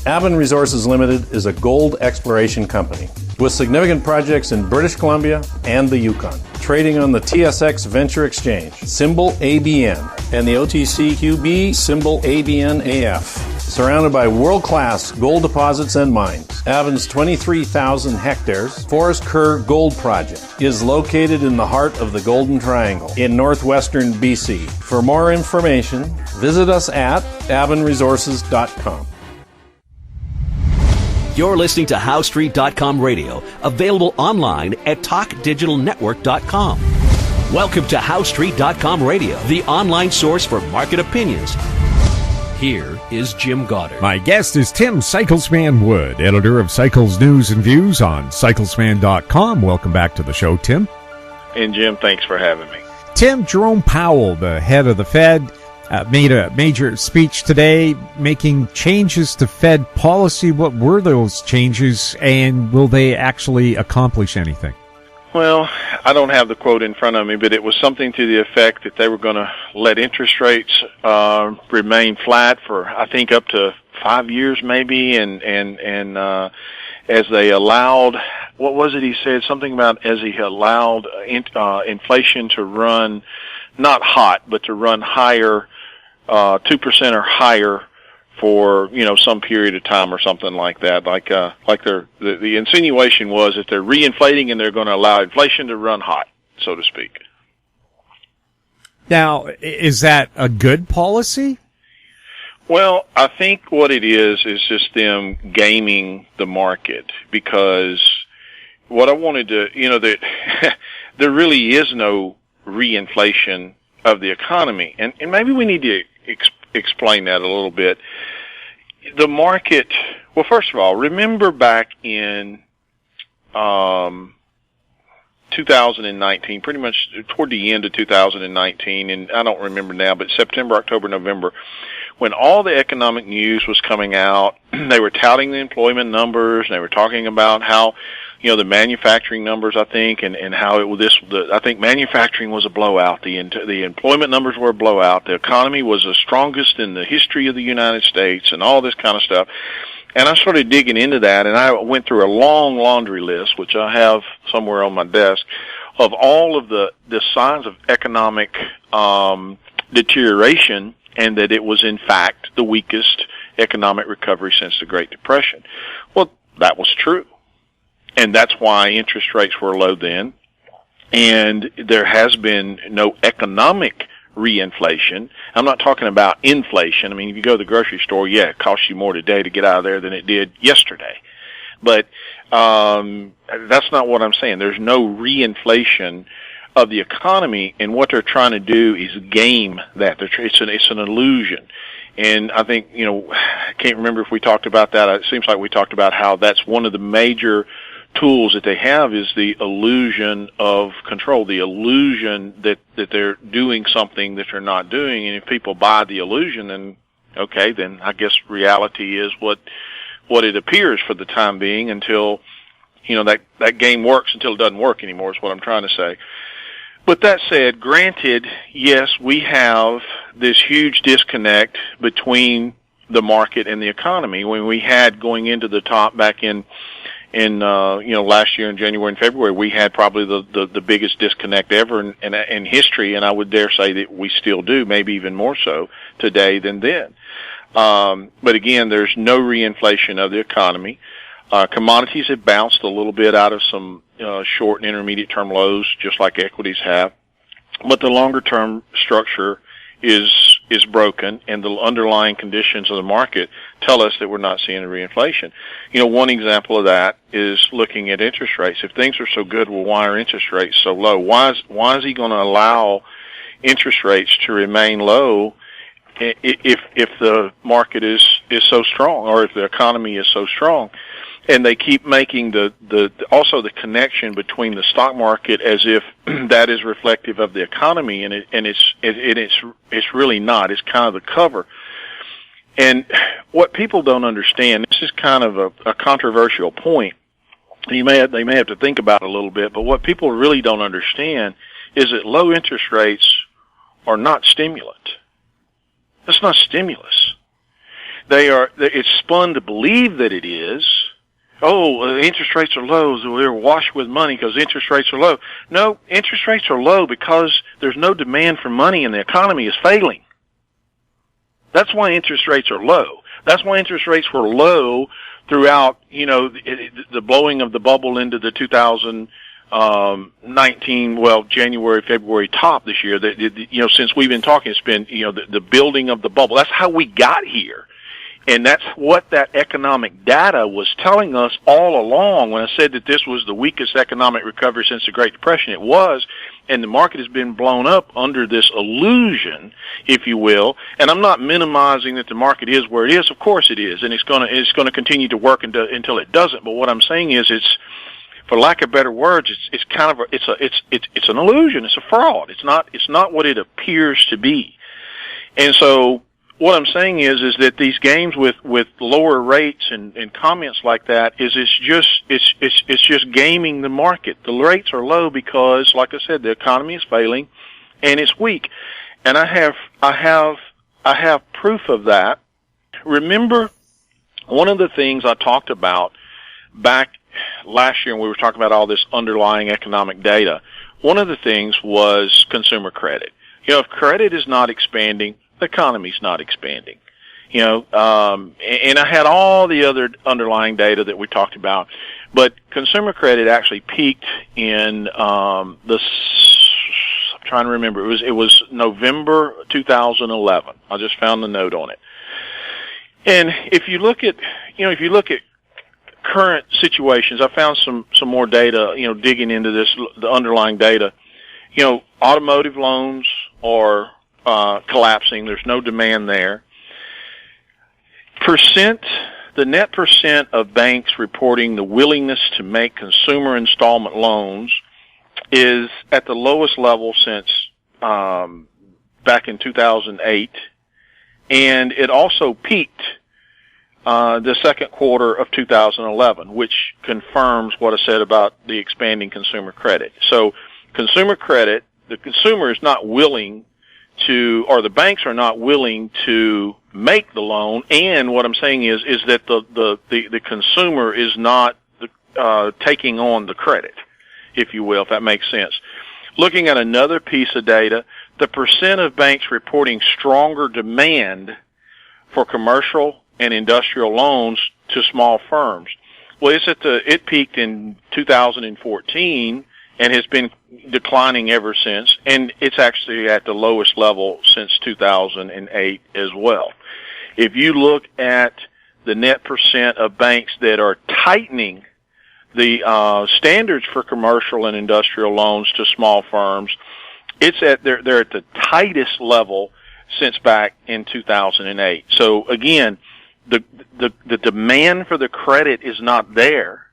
Avon Resources Limited is a gold exploration company with significant projects in British Columbia and the Yukon, trading on the TSX Venture Exchange, symbol ABN, and the OTCQB, symbol ABNAF. Surrounded by world-class gold deposits and mines, Avon's 23,000 hectares Forest Kerr Gold Project is located in the heart of the Golden Triangle in northwestern BC. For more information, visit us at avonresources.com. You're listening to HowStreet.com radio, available online at TalkDigitalNetwork.com. Welcome to HowStreet.com radio, the online source for market opinions. Here is Jim Goddard. My guest is Tim Cyclesman Wood, editor of Cycles News and Views on Cyclesman.com. Welcome back to the show, Tim. And Jim, thanks for having me. Tim, Jerome Powell, the head of the Fed, made a major speech today making changes to Fed policy. What were those changes, and will they actually accomplish anything? Well, I don't have the quote in front of me, but it was something to the effect that they were going to let interest rates remain flat for, I think, up to 5 years maybe, and as they allowed, what was it he said? Something about as he allowed inflation to run not hot, but to run higher, 2% or higher for, some period of time or something like that. The insinuation was that they're reinflating and they're going to allow inflation to run hot, so to speak. Now, is that a good policy? Well, I think what it is just them gaming the market, because what I wanted to, that there really is no reinflation of the economy. And maybe we need to explain that a little bit. The market, well, first of all, remember back in 2019, pretty much toward the end of 2019, and I don't remember now, but September, October, November, when all the economic news was coming out, they were touting the employment numbers, and they were talking about how, the manufacturing numbers, I think, and how I think manufacturing was a blowout. The employment numbers were a blowout. The economy was the strongest in the history of the United States, and all this kind of stuff. And I started digging into that, and I went through a long laundry list, which I have somewhere on my desk, of all of the signs of economic deterioration, and that it was, in fact, the weakest economic recovery since the Great Depression. Well, that was true. And that's why interest rates were low then. And there has been no economic reinflation. I'm not talking about inflation. I mean, if you go to the grocery store, yeah, it costs you more today to get out of there than it did yesterday. But that's not what I'm saying. There's no reinflation of the economy, and what they're trying to do is game that. It's an illusion. And I think, I can't remember if we talked about that. It seems like we talked about how that's one of the major tools that they have is the illusion of control, the illusion that they're doing something that they're not doing. And if people buy the illusion, then okay, then I guess reality is what it appears for the time being until, that game works until it doesn't work anymore is what I'm trying to say. But that said, granted, yes, we have this huge disconnect between the market and the economy. When we had going into the top back in last year in January and February, we had probably the biggest disconnect ever in history, and I would dare say that we still do, maybe even more so today than then. But again, there's no reinflation of the economy. Commodities have bounced a little bit out of some short and intermediate term lows, just like equities have. But the longer term structure is broken, and the underlying conditions of the market tell us that we're not seeing a reinflation. One example of that is looking at interest rates. If things are so good, well, why are interest rates so low? Why is he going to allow interest rates to remain low if the market is so strong, or if the economy is so strong? And they keep making also the connection between the stock market as if that is reflective of the economy, and it's really not. It's kind of the cover. And what people don't understand, this is kind of a controversial point. They may have to think about it a little bit, but what people really don't understand is that low interest rates are not stimulant. That's not stimulus. It's spun to believe that it is. Oh, interest rates are low, so we're washed with money because interest rates are low. No, interest rates are low because there's no demand for money and the economy is failing. That's why interest rates are low. That's why interest rates were low throughout, the blowing of the bubble into the 2019, January, February top this year. Since we've been talking, it's been, the building of the bubble. That's how we got here. And that's what that economic data was telling us all along. When I said that this was the weakest economic recovery since the Great Depression, it was. And the market has been blown up under this illusion, if you will. And I'm not minimizing that the market is where it is. Of course it is. And it's going to continue to work until it doesn't. But what I'm saying is it's, for lack of better words, it's kind of it's an illusion. It's a fraud. It's not what it appears to be. And so, what I'm saying is that these games with lower rates and comments like that it's just gaming the market. The rates are low because, like I said, the economy is failing and it's weak. And I have proof of that. Remember, one of the things I talked about back last year when we were talking about all this underlying economic data, one of the things was consumer credit. If credit is not expanding, the economy's not expanding. And I had all the other underlying data that we talked about, but consumer credit actually peaked in I'm trying to remember. It was November 2011. I just found the note on it. And if you look at current situations, I found some more data, digging into the underlying data. Automotive loans are collapsing. There's no demand there. The net percent of banks reporting the willingness to make consumer installment loans is at the lowest level since back in 2008, and it also peaked the second quarter of 2011, which confirms what I said about the expanding consumer credit. So consumer credit, the consumer is not willing to, or the banks are not willing to make the loan, and what I'm saying is that the consumer is not taking on the credit, if you will, if that makes sense. Looking at another piece of data, the percent of banks reporting stronger demand for commercial and industrial loans to small firms. Well, it peaked in 2014 and has been declining ever since, and it's actually at the lowest level since 2008 as well. If you look at the net percent of banks that are tightening the standards for commercial and industrial loans to small firms, they're at the tightest level since back in 2008. So again, the demand for the credit is not there,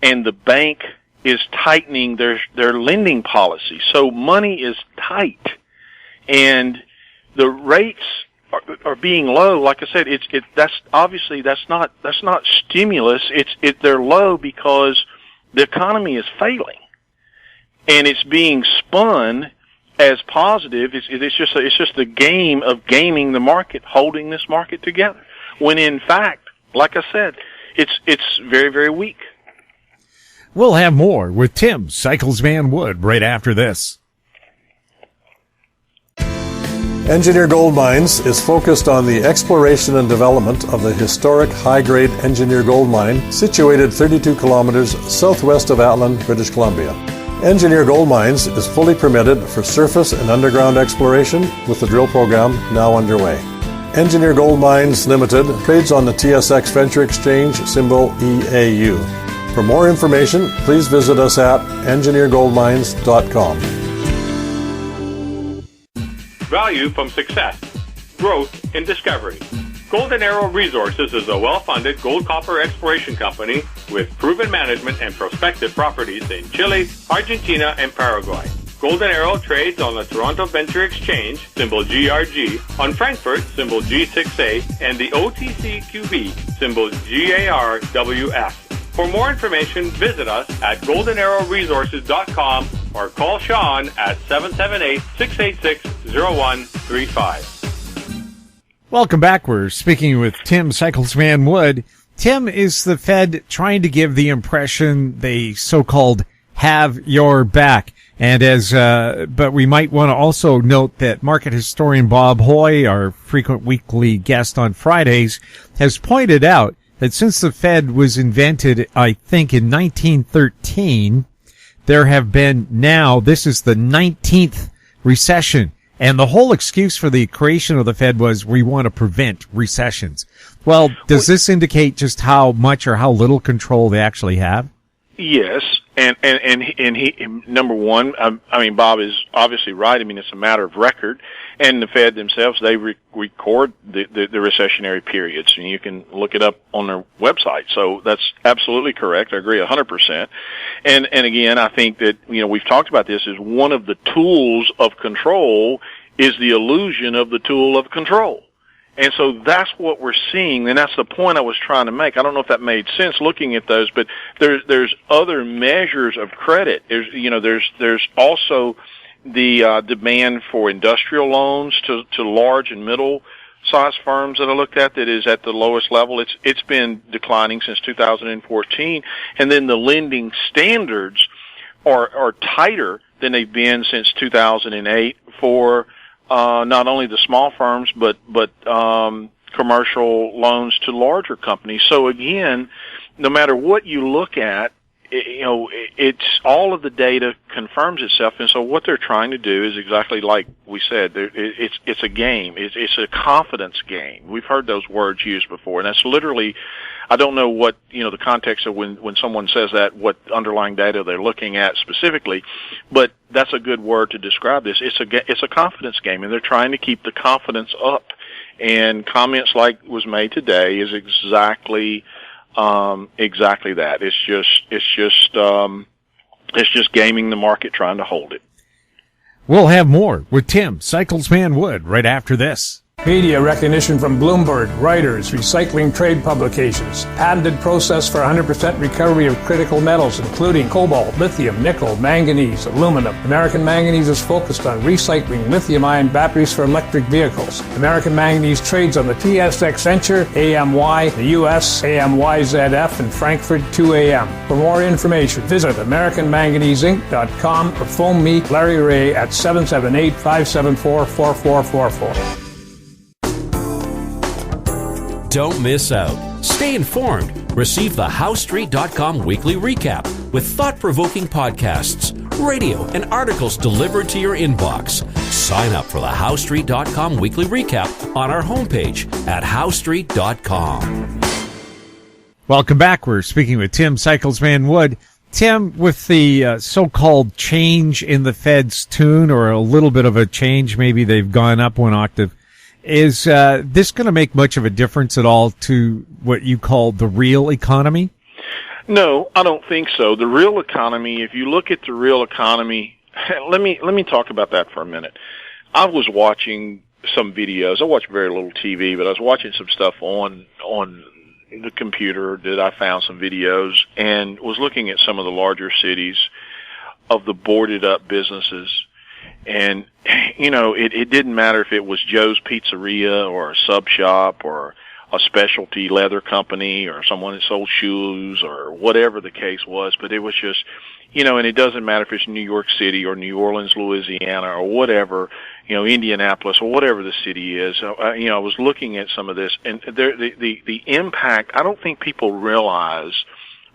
and the bank is tightening their lending policy. So money is tight, and the rates are being low. Like I said, that's not stimulus. They're low because the economy is failing, and it's being spun as positive. It's just the game of gaming the market, holding this market together, when in fact, like I said, it's very, very weak. We'll have more with Tim Cyclesman Wood right after this. Engineer Gold Mines is focused on the exploration and development of the historic high-grade Engineer Gold Mine situated 32 kilometers southwest of Atlin, British Columbia. Engineer Gold Mines is fully permitted for surface and underground exploration with the drill program now underway. Engineer Gold Mines Limited trades on the TSX Venture Exchange, symbol EAU. For more information, please visit us at engineergoldmines.com. Value from success, growth, and discovery. Golden Arrow Resources is a well-funded gold-copper exploration company with proven management and prospective properties in Chile, Argentina, and Paraguay. Golden Arrow trades on the Toronto Venture Exchange, symbol GRG, on Frankfurt, symbol G6A, and the OTCQB, symbol GARWF. For more information, visit us at goldenarrowresources.com or call Sean at 778-686-0135. Welcome back. We're speaking with Tim Cyclesman Wood. Tim, is the Fed trying to give the impression they so-called have your back? And but we might want to also note that market historian Bob Hoy, our frequent weekly guest on Fridays, has pointed out that since the Fed was invented, I think in 1913, there have been this is the 19th recession. And the whole excuse for the creation of the Fed was we want to prevent recessions. Well, does this indicate just how much or how little control they actually have? Yes, and he number one, I mean, Bob is obviously right. I mean, it's a matter of record, and the Fed themselves, they record the recessionary periods, and you can look it up on their website. So that's absolutely correct. I agree 100%. And again, I think that, we've talked about this, is one of the tools of control is the illusion of the tool of control. And so that's what we're seeing, and that's the point I was trying to make. I don't know if that made sense looking at those, but there's other measures of credit. There's also the demand for industrial loans to large and middle size firms that I looked at that is at the lowest level. It's been declining since 2014, and then the lending standards are tighter than they've been since 2008 for not only the small firms, but commercial loans to larger companies. So again, no matter what you look at, it's all of the data confirms itself. And so what they're trying to do is exactly like we said. It's a game. It's a confidence game. We've heard those words used before, and that's literally. I don't know what, the context of when someone says that, what underlying data they're looking at specifically, but that's a good word to describe this. It's a confidence game, and they're trying to keep the confidence up. And comments like was made today is exactly that. It's just gaming the market, trying to hold it. We'll have more with Tim Cyclesman Wood right after this. Media recognition from Bloomberg, Reuters, recycling trade publications, patented process for 100% recovery of critical metals, including cobalt, lithium, nickel, manganese, aluminum. American Manganese is focused on recycling lithium-ion batteries for electric vehicles. American Manganese trades on the TSX Venture, AMY, the US, AMYZF, and Frankfurt 2AM. For more information, visit AmericanManganeseInc.com or phone me, Larry Ray, at 778-574-4444. Don't miss out. Stay informed. Receive the HowStreet.com weekly recap with thought-provoking podcasts, radio, and articles delivered to your inbox. Sign up for the HowStreet.com weekly recap on our homepage at HowStreet.com. Welcome back. We're speaking with Tim Cyclesman Wood. Tim, with the so-called change in the Fed's tune, or a little bit of a change, maybe they've gone up one octave, is this going to make much of a difference at all to what you call the real economy? No, I don't think so. The real economy, if you look at the real economy, let me talk about that for a minute. I was watching some videos. I watch very little TV, but I was watching some stuff on the computer that I found some videos, and was looking at some of the larger cities of the boarded up businesses. And, it didn't matter if it was Joe's Pizzeria or a sub shop or a specialty leather company or someone that sold shoes or whatever the case was, but it was just, and it doesn't matter if it's New York City or New Orleans, Louisiana or whatever, Indianapolis or whatever the city is. I was looking at some of this, and the impact, I don't think people realize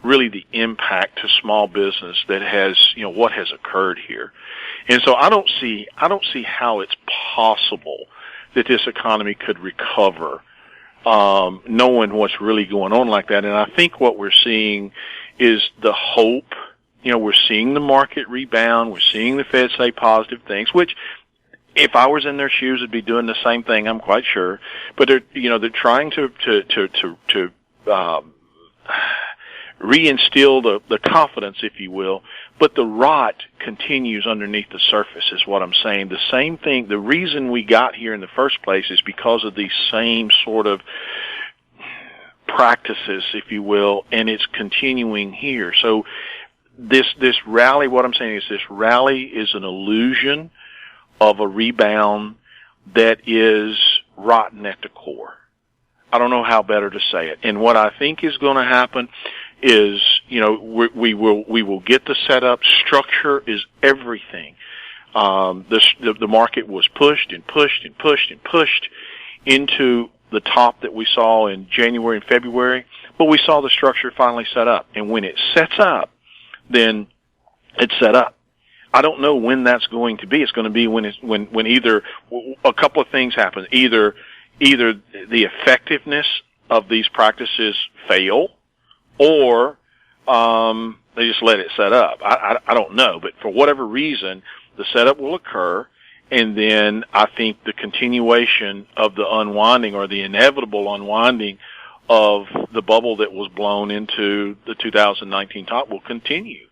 really the impact to small business that has, what has occurred here. And so I don't see how it's possible that this economy could recover, knowing what's really going on like that. And I think what we're seeing is the hope. We're seeing the market rebound. We're seeing the Fed say positive things, which if I was in their shoes, I'd be doing the same thing, I'm quite sure. But they're trying to reinstill the confidence, if you will, but the rot continues underneath the surface is what I'm saying. The same thing, the reason we got here in the first place is because of these same sort of practices, if you will, and it's continuing here. So this rally, what I'm saying is this rally is an illusion of a rebound that is rotten at the core. I don't know how better to say it. And what I think is going to happen is, we will get the setup. Structure is everything. The market was pushed and pushed and pushed and pushed into the top that we saw in January and February, but we saw the structure finally set up. And when it sets up, then it's set up. I don't know when that's going to be. It's going to be when either a couple of things happen. Either the effectiveness of these practices fail, or they just let it set up. I don't know, but for whatever reason, the setup will occur, and then I think the continuation of the unwinding, or the inevitable unwinding of the bubble that was blown into the 2019 top, will continue.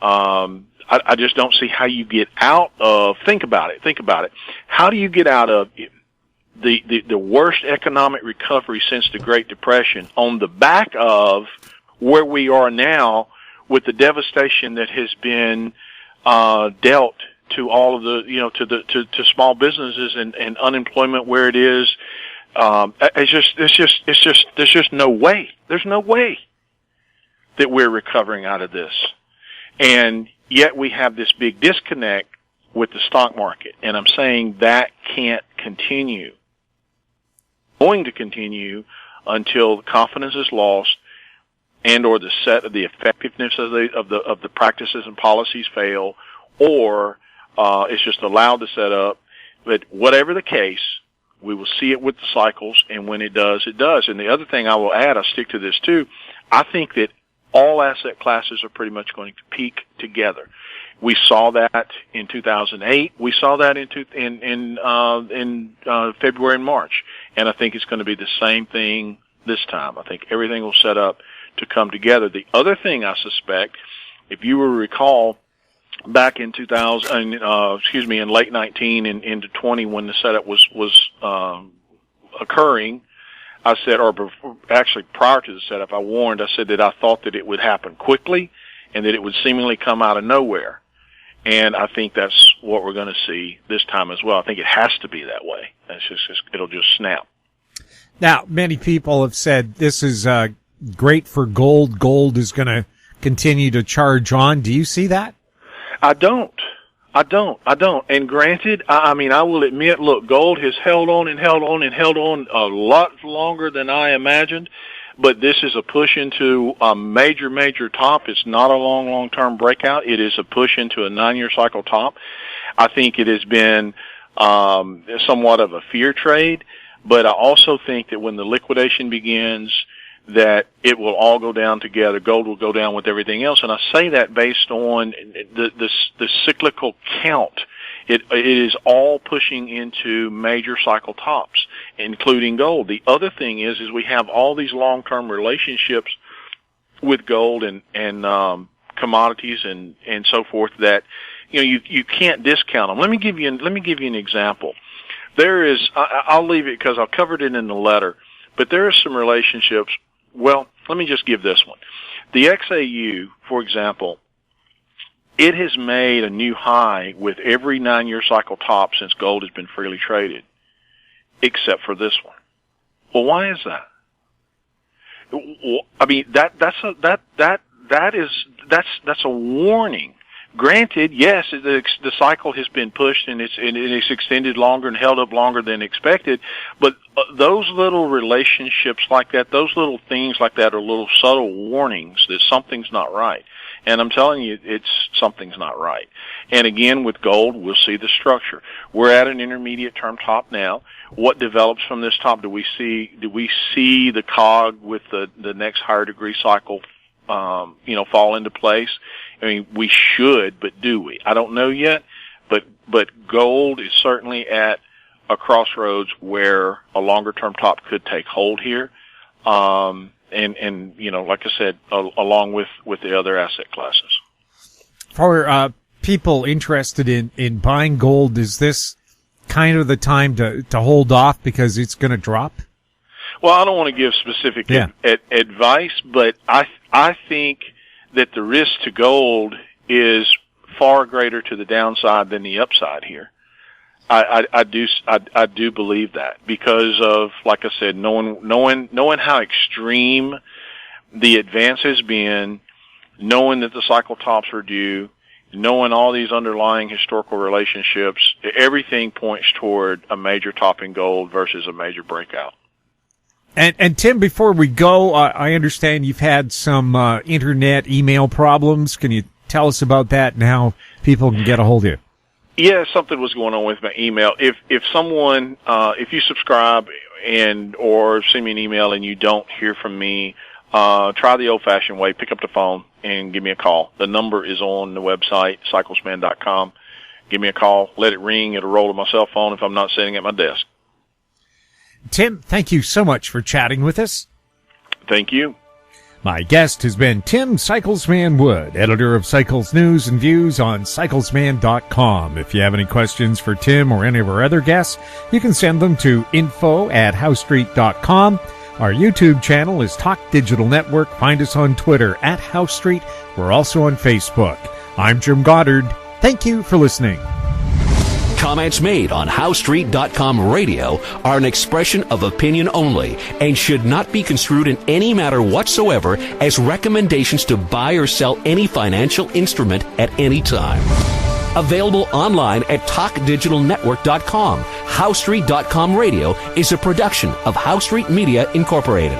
I just don't see how you get out of, think about it. How do you get out of the worst economic recovery since the Great Depression on the back of where we are now, with the devastation that has been dealt to all of the, to small businesses, and unemployment where it is? There's just no way. There's no way that we're recovering out of this. And yet we have this big disconnect with the stock market. And I'm saying that can't continue. Going to continue until the confidence is lost, and or the effectiveness of the practices and policies fail, or it's just allowed to set up. But whatever the case, we will see it with the cycles, and when it does, it does. And the other thing I will add, I'll stick to this too, I think that all asset classes are pretty much going to peak together. We saw that in 2008. We saw that in February and March, and I think it's going to be the same thing this time. I think everything will set up to come together. The other thing I suspect, if you will recall, back in in late 19 and into 20, when the setup was occurring, I said, actually prior to the setup, I warned. I said that I thought that it would happen quickly, and that it would seemingly come out of nowhere. And I think that's what we're going to see this time as well. I think it has to be that way. It'll just snap. Now, many people have said this is great for gold. Gold is going to continue to charge on. Do you see that? I don't. And granted, I mean, I will admit, look, gold has held on and held on and held on a lot longer than I imagined, but this is a push into a major top. It's not a long-term breakout. It is a push into a 9-year cycle top. I think it has been somewhat of a fear trade, but I also think that when the liquidation begins, that it will all go down together. Gold will go down with everything else. And I say that based on the cyclical count. It is all pushing into major cycle tops, including gold. The other thing is we have all these long-term relationships with gold and commodities and so forth that, you can't discount them. Let me give you an example. There is, I'll leave it because I covered it in the letter, but there are some relationships. Well, let me just give this one. The XAU, for example, it has made a new high with every 9-year cycle top since gold has been freely traded, except for this one. Well, why is that? I mean, that's a warning. Granted, yes, the cycle has been pushed and it's extended longer and held up longer than expected, but those little relationships like that, those little things like that are little subtle warnings that something's not right. And I'm telling you, something's not right. And again, with gold, we'll see the structure. We're at an intermediate term top now. What develops from this top? Do we see the cog with the next higher degree cycle fall into place? I mean, we should, but do we? I don't know yet, but gold is certainly at a crossroads where a longer term top could take hold here. And like I said, along with the other asset classes. For people interested in buying gold, is this kind of the time to hold off because it's going to drop? Well, I don't want to give specific advice, but I think that the risk to gold is far greater to the downside than the upside here. I do believe that because of, like I said, knowing how extreme the advance has been, knowing that the cycle tops are due, knowing all these underlying historical relationships, everything points toward a major top in gold versus a major breakout. And Tim, before we go, I understand you've had some internet email problems. Can you tell us about that and how people can get a hold of you? Yeah, something was going on with my email. If someone, if you subscribe or send me an email and you don't hear from me, try the old-fashioned way. Pick up the phone and give me a call. The number is on the website, cyclesman.com. Give me a call. Let it ring. It'll roll to my cell phone if I'm not sitting at my desk. Tim, thank you so much for chatting with us. Thank you. My guest has been Tim Cyclesman Wood, editor of Cycles News and Views on cyclesman.com. If you have any questions for Tim or any of our other guests, you can send them to info@housestreet.com. Our YouTube channel is Talk Digital Network. Find us on Twitter @HouseStreet. We're also on Facebook. I'm Jim Goddard. Thank you for listening. Comments made on HowStreet.com radio are an expression of opinion only and should not be construed in any matter whatsoever as recommendations to buy or sell any financial instrument at any time. Available online at TalkDigitalNetwork.com. HowStreet.com radio is a production of HowStreet Media Incorporated.